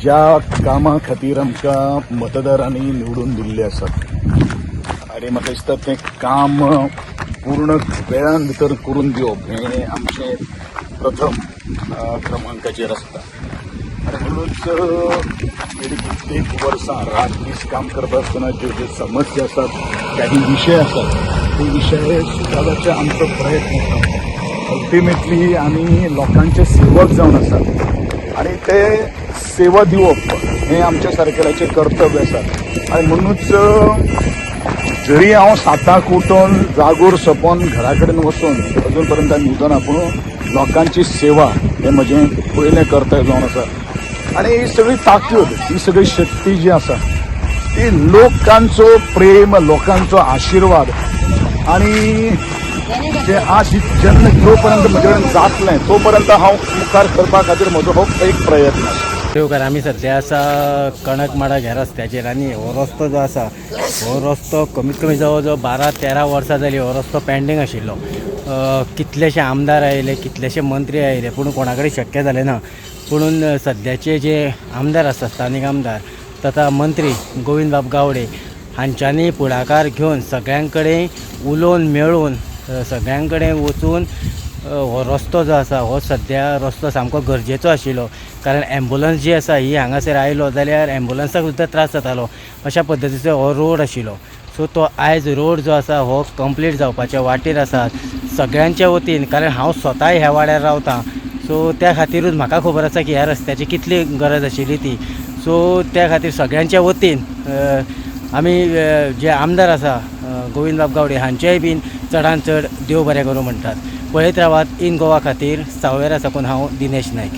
ज्या कामा खातीर आमकां मतदारांनी निवडून दिल्ले आसात आनी म्हाका दिसता तें काम पूर्ण वेळान भितर करून दिवप हें आमचें प्रथम क्रमांकाचेर आसता आनी म्हणूनच गेली कित्येक वर्सां रात दीस काम करता आसतना ज्यो ज्यो समस्या आसात काही विशय आसात ते विशय सुदारपाचे आमचो प्रयत्न आसा। अल्टिमेटली आमी लोकांचे सेवक जावन आसात आनी ते सेवा दिवप हें आमच्या सारकेल्याचें कर्तव्य आसा आनी म्हणूनच जरी हांव 7 उठून जागोर सोंपोवन घरा कडेन वचून अजून पर्यंत न्हिदना पूण लोकांची सेवा हें म्हजें पयलें कर्तव्य जावन आसा आनी ही सगळी ताकद ही सगळी शक्ती जी आसा ती लोकांचो प्रेम लोकांचो आशिर्वाद आणि जे आज जेन्ना जो पर्यंत म्हजे कडेन जातलें तो पर्यंत हांव मुखार करपा खातीर म्हजो हो एक प्रयत्न आसा। देवकार आमी सध्या आसा कणकमाडा ह्या रस्त्याचेर आनी हो रस्तो जो आसा हो रस्तो कमीत कमी जवळ जवळ 12-13 वर्सां जाली हो रस्तो पेंडींग आशिल्लो। कितलेशे आमदार आयले कितलेशे मंत्री आयले पूण कोणा कडेन शक्य जालें ना। पूण सद्याचे जे आमदार आसा स्थानीक आमदार तथा मंत्री गोविंद बाब गावडे हांच्यांनी पुढाकार घेवन सगळ्यां कडेन उलोवन मेळून सगळ्यां कडेन वचून हो रस्तो जो आसा हो सद्या रस्तो सामको गरजेचो आशिल्लो कारण एम्ब्युलन्स जी आसा ही हांगासर आयलो जाल्यार एम्ब्युलन्साक सुद्दां त्रास जातालो अशा पद्दतीचो हो रोड आशिल्लो। सो तो आयज रोड जो आसा हो कंप्लीट जावपाच्या वाटेर आसा सगळ्यांच्या वतीन कारण हांव स्वता ह्या वाड्यार रावतां सो त्या खातीरूच म्हाका खबर आसा की ह्या रस्त्याची कितली गरज आशिल्ली ती। सो त्या खातीर सगळ्यांच्या वतीन आमी जे आमदार आसा गोविंद बाब गावडे हांचेय बीन चडांत चड देव बरें करूं म्हणटात। पळयत रावात इन गोवा खातीर सावयरा साकून हांव दिनेश नायक।